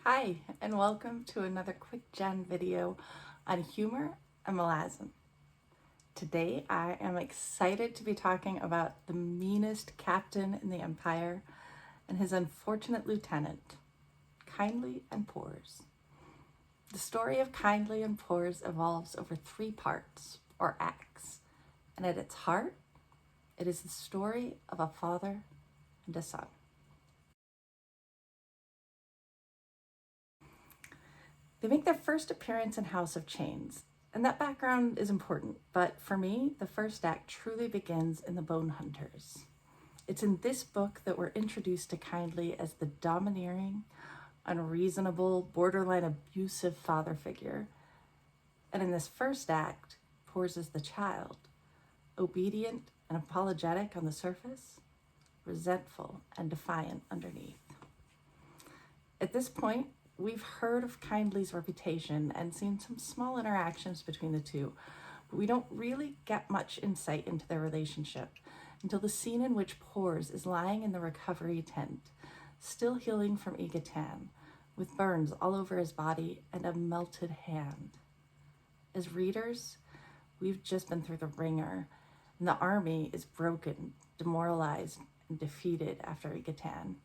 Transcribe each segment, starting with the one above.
Hi, and welcome to another quick gen video on humor and Malazan. Today I am excited to be talking about the meanest captain in the Empire and his unfortunate lieutenant, Kindly and Pores. The story of Kindly and Pores evolves over 3 parts, or acts, and at its heart, it is the story of a father and a son. They make their first appearance in House of Chains, and that background is important, but for me, the first act truly begins in The Bone Hunters. It's in this book that we're introduced to Kindly as the domineering, unreasonable, borderline abusive father figure. And in this first act, Pores is the child, obedient and apologetic on the surface, resentful and defiant underneath. At this point, we've heard of Kindly's reputation and seen some small interactions between the two, but we don't really get much insight into their relationship until the scene in which Pores is lying in the recovery tent, still healing from Igatan, with burns all over his body and a melted hand. As readers, we've just been through the ringer, and the army is broken, demoralized, and defeated after Igatan.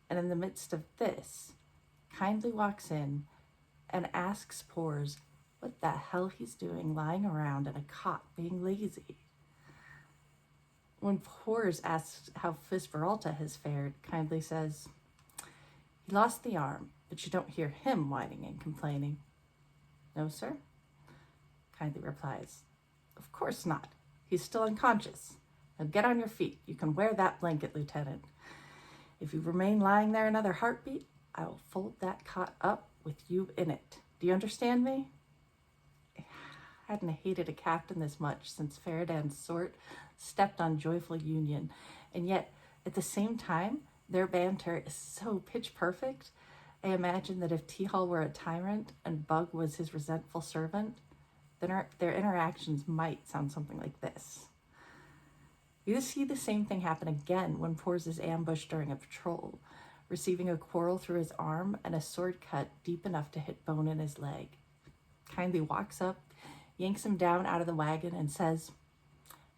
And in the midst of this, Kindly walks in and asks Pores what the hell he's doing lying around in a cot being lazy. When Pores asks how Fisperalta has fared, Kindly says, "He lost the arm, but you don't hear him whining and complaining." "No, sir?" Kindly replies, "Of course not. He's still unconscious. Now get on your feet. You can wear that blanket, Lieutenant. If you remain lying there another heartbeat, I will fold that cot up with you in it. Do you understand me?" I hadn't hated a captain this much since Feridan's sword stepped on Joyful Union, and yet at the same time, their banter is so pitch perfect. I imagine that if T-Hall were a tyrant and Bug was his resentful servant, then their interactions might sound something like this. We see the same thing happen again when Pores is ambushed during a patrol, receiving a quarrel through his arm and a sword cut deep enough to hit bone in his leg. Kindly walks up, yanks him down out of the wagon, and says,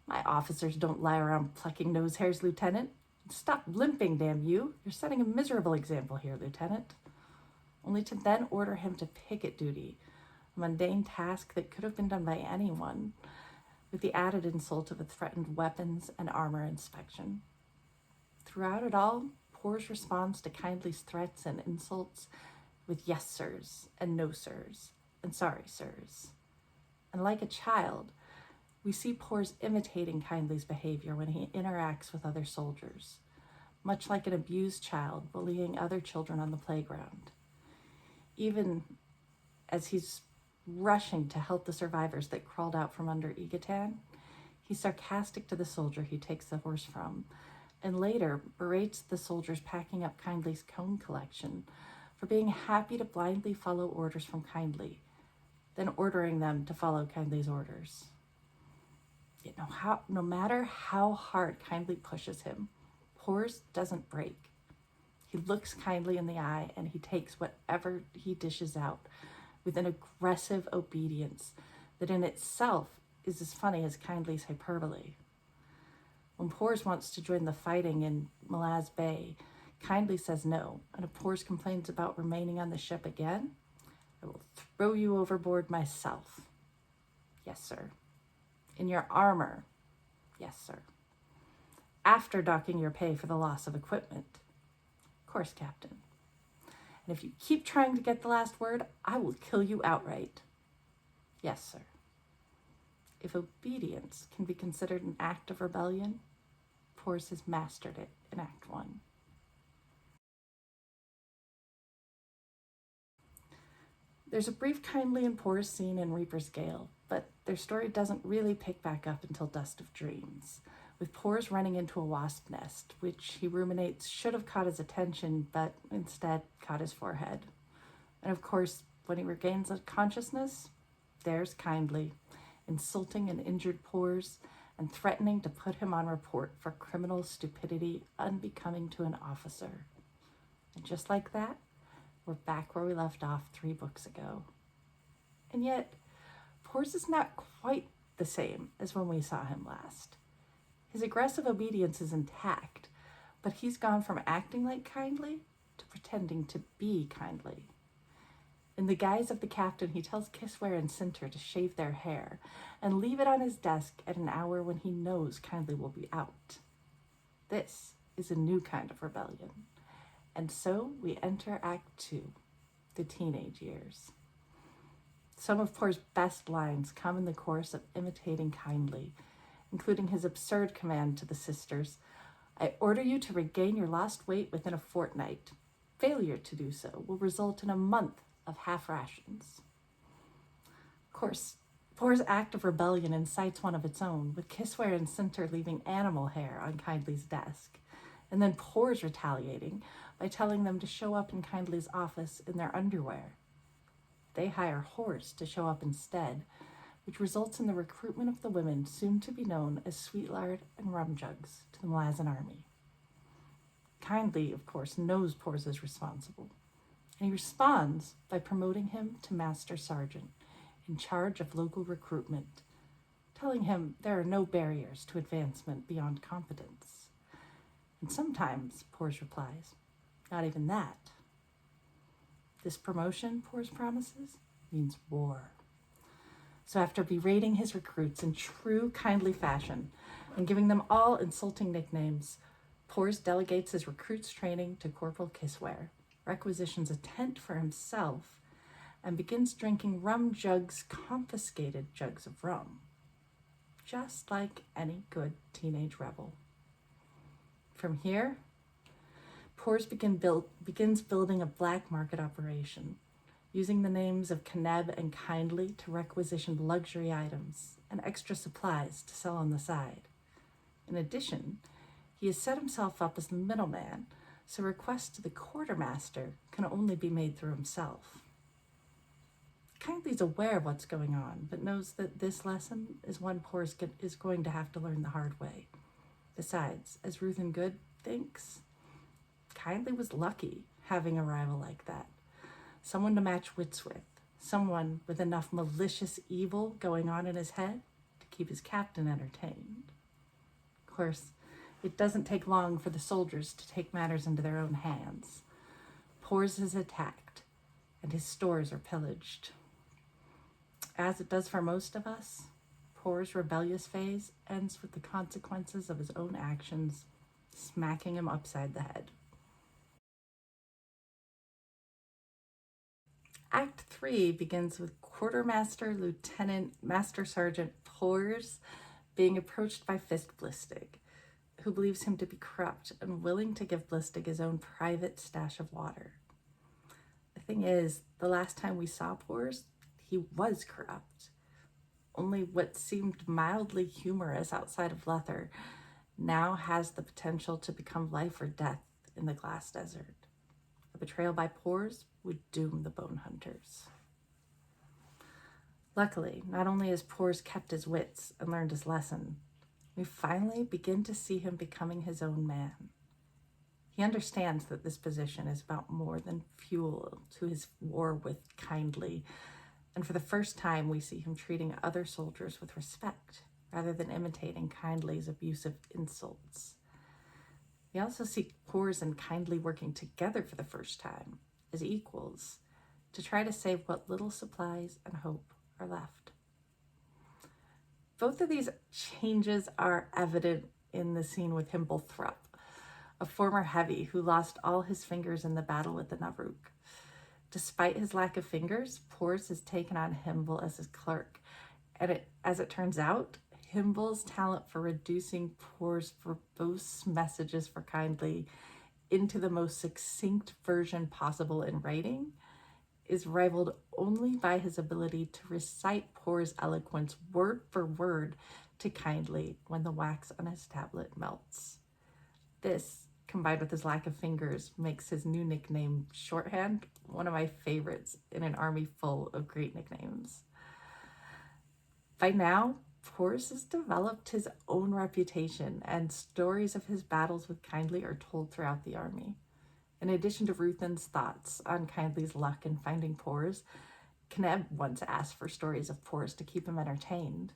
"My officers don't lie around plucking nose hairs, Lieutenant. Stop limping, damn you. You're setting a miserable example here, Lieutenant." Only to then order him to picket duty, a mundane task that could have been done by anyone, with the added insult of a threatened weapons and armor inspection. Throughout it all, Pores responds to Kindly's threats and insults with "yes, sirs," and "no, sirs," and "sorry, sirs." And like a child, we see Pores imitating Kindly's behavior when he interacts with other soldiers, much like an abused child bullying other children on the playground. Even as he's rushing to help the survivors that crawled out from under Igatan, he's sarcastic to the soldier he takes the horse from, and later berates the soldiers packing up Kindly's cone collection for being happy to blindly follow orders from Kindly, then ordering them to follow Kindly's orders. Yet no matter how hard Kindly pushes him, Pores doesn't break. He looks Kindly in the eye and he takes whatever he dishes out with an aggressive obedience that in itself is as funny as Kindly's hyperbole. When Pores wants to join the fighting in Malaz Bay, Kindly says no, and if Pores complains about remaining on the ship again, "I will throw you overboard myself." "Yes, sir." "In your armor." "Yes, sir." "After docking your pay for the loss of equipment." "Of course, Captain." "And if you keep trying to get the last word, I will kill you outright." "Yes, sir." If obedience can be considered an act of rebellion, Pores has mastered it in Act 1. There's a brief Kindly and Pores scene in Reaper's Gale, but their story doesn't really pick back up until Dust of Dreams, with Pores running into a wasp nest, which he ruminates should have caught his attention, but instead caught his forehead. And of course, when he regains consciousness, there's Kindly, insulting an injured Pores and threatening to put him on report for criminal stupidity unbecoming to an officer. And just like that, we're back where we left off 3 books ago. And yet, Pors is not quite the same as when we saw him last. His aggressive obedience is intact, but he's gone from acting like kindly to pretending to be kindly. In the guise of the captain, he tells Kisware and Cinter to shave their hair and leave it on his desk at an hour when he knows Kindly will be out. This is a new kind of rebellion. And so we enter Act 2, the teenage years. Some of Por's best lines come in the course of imitating Kindly, including his absurd command to the sisters, "I order you to regain your lost weight within a fortnight. Failure to do so will result in a month of half rations." Of course, Por's act of rebellion incites one of its own, with Kisware and Cinter leaving animal hair on Kindly's desk, and then Por's retaliating by telling them to show up in Kindly's office in their underwear. They hire whores to show up instead, which results in the recruitment of the women soon to be known as Sweetlard and Rumjugs to the Malazan army. Kindly, of course, knows Pors is responsible, and he responds by promoting him to Master Sergeant, in charge of local recruitment, telling him there are no barriers to advancement beyond competence. And sometimes, Pors replies, not even that. This promotion, Pors promises, means war. So after berating his recruits in true kindly fashion and giving them all insulting nicknames, Pors delegates his recruits' training to Corporal Kisware, requisitions a tent for himself, and begins drinking Rumjugs' confiscated jugs of rum, just like any good teenage rebel. From here, Pors begins building a black market operation, using the names of Kaneb and Kindly to requisition luxury items and extra supplies to sell on the side. In addition, he has set himself up as the middleman, so requests to the Quartermaster can only be made through himself. Kindly's aware of what's going on, but knows that this lesson is one Pors is going to have to learn the hard way. Besides, as Ruth and Good thinks, Kindly was lucky having a rival like that. Someone to match wits with, someone with enough malicious evil going on in his head to keep his captain entertained. Of course, it doesn't take long for the soldiers to take matters into their own hands. Pors is attacked, and his stores are pillaged. As it does for most of us, Pors' rebellious phase ends with the consequences of his own actions smacking him upside the head. Act 3 begins with Quartermaster Lieutenant Master Sergeant Pors being approached by Fisk Blistig, who believes him to be corrupt and willing to give Blistig his own private stash of water. The thing is, the last time we saw Pors, he was corrupt. Only what seemed mildly humorous outside of Lether now has the potential to become life or death in the Glass Desert. A betrayal by Pors would doom the Bone Hunters. Luckily, not only has Pors kept his wits and learned his lesson, we finally begin to see him becoming his own man. He understands that this position is about more than fuel to his war with Kindly, and for the first time we see him treating other soldiers with respect rather than imitating Kindly's abusive insults. We also see Pors and Kindly working together for the first time as equals to try to save what little supplies and hope are left. Both of these changes are evident in the scene with Himble Thrupp, a former heavy who lost all his fingers in the battle with the Navruk. Despite his lack of fingers, Pors has taken on Himble as his clerk, and as it turns out, Himble's talent for reducing Pors' verbose messages for Kindly into the most succinct version possible in writing is rivaled only by his ability to recite Pors' eloquence word for word to Kindly when the wax on his tablet melts. This, combined with his lack of fingers, makes his new nickname, Shorthand, one of my favorites in an army full of great nicknames. By now, Pors has developed his own reputation, and stories of his battles with Kindly are told throughout the army. In addition to Ruthen's thoughts on Kindly's luck in finding Pores, Kneb once asked for stories of Pores to keep him entertained.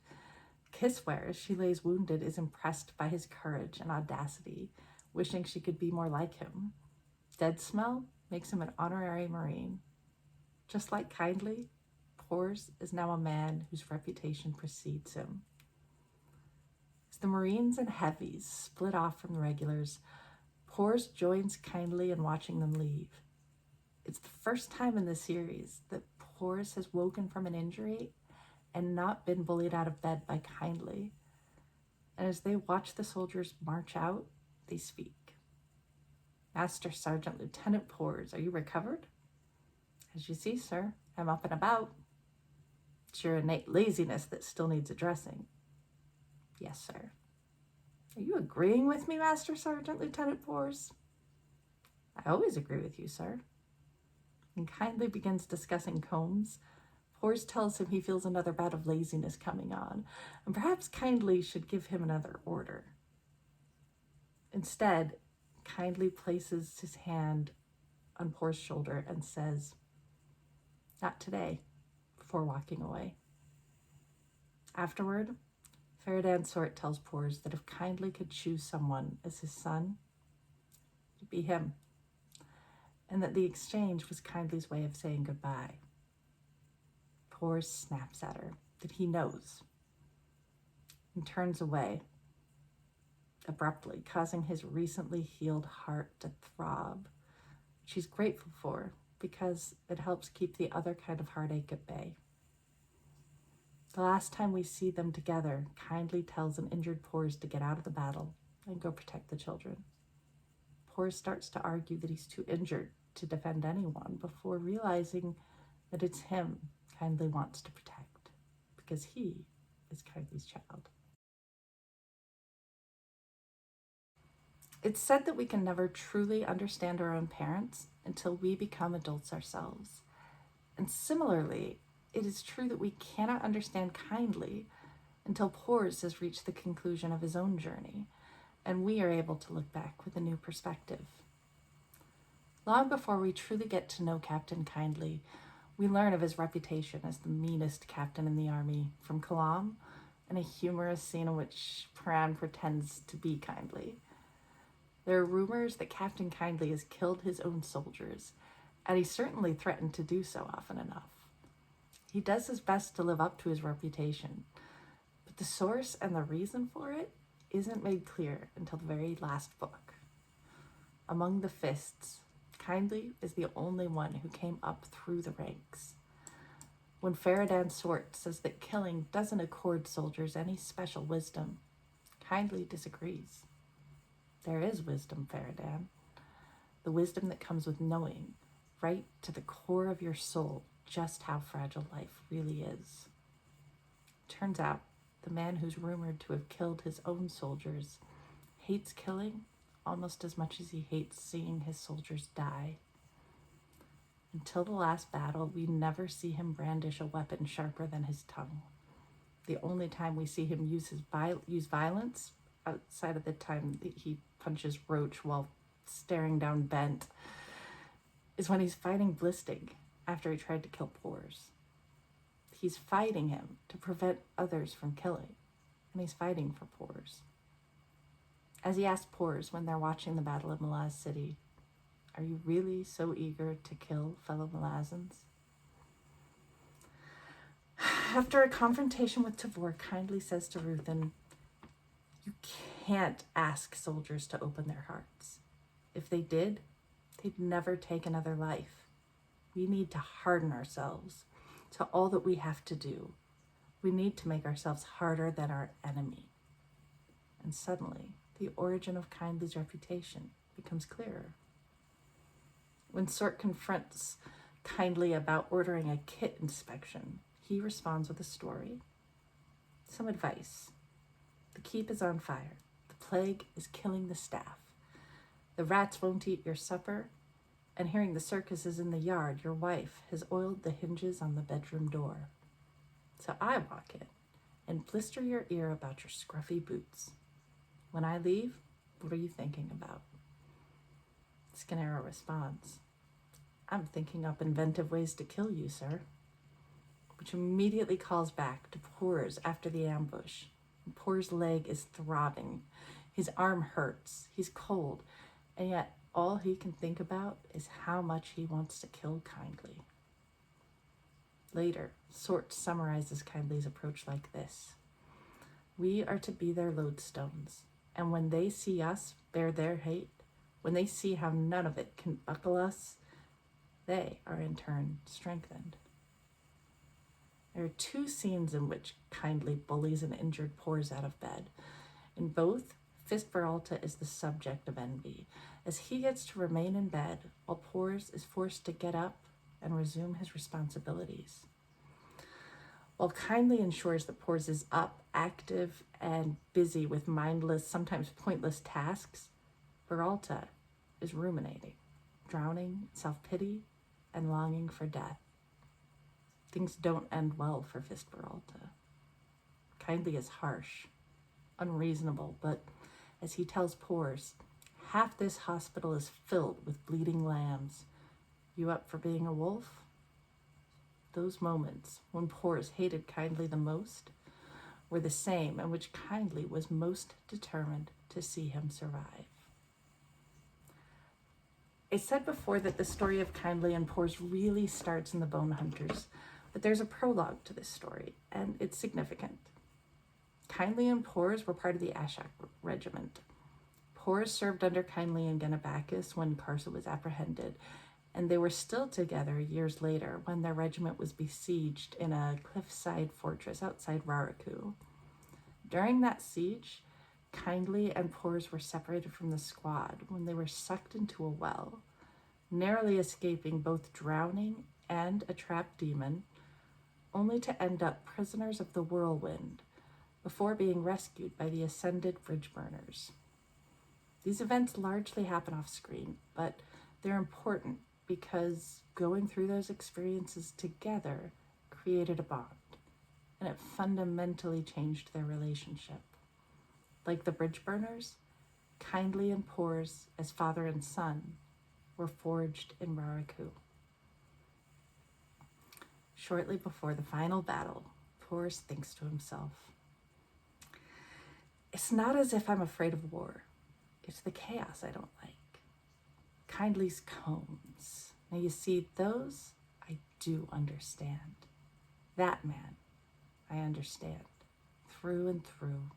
Kissware, as she lays wounded, is impressed by his courage and audacity, wishing she could be more like him. Dead Smell makes him an honorary Marine. Just like Kindly, Pores is now a man whose reputation precedes him. As the Marines and Heavies split off from the regulars, Pores joins Kindly in watching them leave. It's the first time in the series that Pores has woken from an injury and not been bullied out of bed by Kindly. And as they watch the soldiers march out, they speak. Master Sergeant Lieutenant Pores, are you recovered? As you see, sir, I'm up and about. It's your innate laziness that still needs addressing. Yes, sir. Are you agreeing with me, Master Sergeant Lieutenant Pores? I always agree with you, sir. And Kindly begins discussing Combs. Pores tells him he feels another bout of laziness coming on, and perhaps Kindly should give him another order. Instead, Kindly places his hand on Pores' shoulder and says, "Not today," before walking away. Afterward, Feridan Sort tells Pores that if Kindly could choose someone as his son, it'd be him, and that the exchange was Kindly's way of saying goodbye. Pores snaps at her that he knows and turns away abruptly, causing his recently healed heart to throb, which he's grateful for because it helps keep the other kind of heartache at bay. The last time we see them together, Kindly tells an injured Pores to get out of the battle and go protect the children. Pores starts to argue that he's too injured to defend anyone before realizing that it's him Kindly wants to protect because he is Kindly's child. It's said that we can never truly understand our own parents until we become adults ourselves. And similarly, it is true that we cannot understand Kindly until Pores has reached the conclusion of his own journey, and we are able to look back with a new perspective. Long before we truly get to know Captain Kindly, we learn of his reputation as the meanest captain in the army from Kalam, and a humorous scene in which Paran pretends to be Kindly. There are rumors that Captain Kindly has killed his own soldiers, and he certainly threatened to do so often enough. He does his best to live up to his reputation, but the source and the reason for it isn't made clear until the very last book. Among the Fists, Kindly is the only one who came up through the ranks. When Feridan Sort says that killing doesn't accord soldiers any special wisdom, Kindly disagrees. There is wisdom, Feridan. The wisdom that comes with knowing, right to the core of your soul, just how fragile life really is. Turns out, the man who's rumored to have killed his own soldiers hates killing almost as much as he hates seeing his soldiers die. Until the last battle, we never see him brandish a weapon sharper than his tongue. The only time we see him use violence, outside of the time that he punches Roach while staring down Bent, is when he's fighting Blistig after he tried to kill Pores. He's fighting him to prevent others from killing, and he's fighting for Pores. As he asks Pores when they're watching the Battle of Malaz City, "Are you really so eager to kill fellow Malazans?" After a confrontation with Tavor, Kindly says to Ruthen, "You can't ask soldiers to open their hearts. If they did, they'd never take another life. We need to harden ourselves to all that we have to do. We need to make ourselves harder than our enemy." And suddenly, the origin of Kindly's reputation becomes clearer. When Sort confronts Kindly about ordering a kit inspection, he responds with a story. Some advice. The keep is on fire. The plague is killing the staff. The rats won't eat your supper, and hearing the circus is in the yard, your wife has oiled the hinges on the bedroom door. So I walk in and blister your ear about your scruffy boots. When I leave, what are you thinking about? Skinero responds, "I'm thinking up inventive ways to kill you, sir," which immediately calls back to Poor's after the ambush. Poor's leg is throbbing. His arm hurts. He's cold. And yet all he can think about is how much he wants to kill Kindly. Later, Sort summarizes Kindly's approach like this: "We are to be their lodestones, and when they see us bear their hate, when they see how none of it can buckle us, they are in turn strengthened." There are two scenes in which Kindly bullies an injured Poor's out of bed. In both, Fist Peralta is the subject of envy, as he gets to remain in bed while Poor's is forced to get up and resume his responsibilities. While Kindly ensures that Poor's is up, active, and busy with mindless, sometimes pointless tasks, Peralta is ruminating, drowning in self-pity and longing for death. Things don't end well for Fist Peralta. Kindly is harsh, unreasonable, but as he tells Poor's, "Half this hospital is filled with bleeding lambs. You up for being a wolf?" Those moments when Poor's hated Kindly the most were the same in which Kindly was most determined to see him survive. I said before that the story of Kindly and Poor's really starts in the Bone Hunters, but there's a prologue to this story, and it's significant. Kindly and Poor's were part of the Ashak Regiment. Poor's served under Kindly and Genabacchus when Karsa was apprehended, and they were still together years later when their regiment was besieged in a cliffside fortress outside Raraku. During that siege, Kindly and Poor's were separated from the squad when they were sucked into a well, narrowly escaping both drowning and a trapped demon, only to end up prisoners of the whirlwind before being rescued by the ascended bridge burners. These events largely happen off screen, but they're important because going through those experiences together created a bond, and it fundamentally changed their relationship. Like the bridge burners, Kindly and Poor's, as father and son, were forged in Raraku. Shortly before the final battle, Poor's thinks to himself, "It's not as if I'm afraid of war. It's the chaos I don't like. Kindly's combs. Now you see, those I do understand. That man I understand through and through.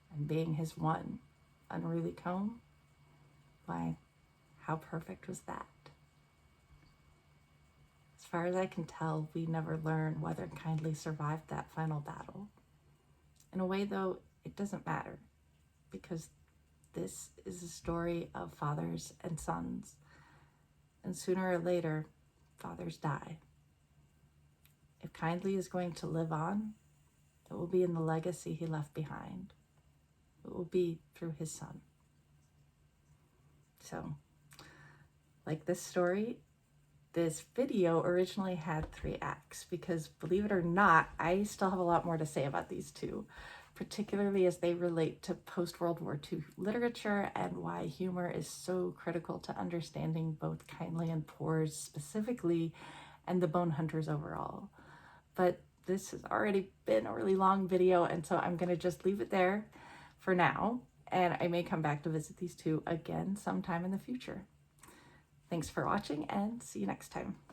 And being his one unruly comb, why, how perfect was that?" As far as I can tell, we never learn whether Kindly survived that final battle. In a way, though, it doesn't matter, because this is a story of fathers and sons, and sooner or later, fathers die. If Kindly is going to live on, it will be in the legacy he left behind. It will be through his son. So, like this story, this video originally had 3 acts because, believe it or not, I still have a lot more to say about these two, particularly as they relate to post-World War II literature and why humor is so critical to understanding both Kindly and Poor's specifically and the Bone Hunters overall. But this has already been a really long video, and so I'm going to just leave it there for now, and I may come back to visit these two again sometime in the future. Thanks for watching, and see you next time.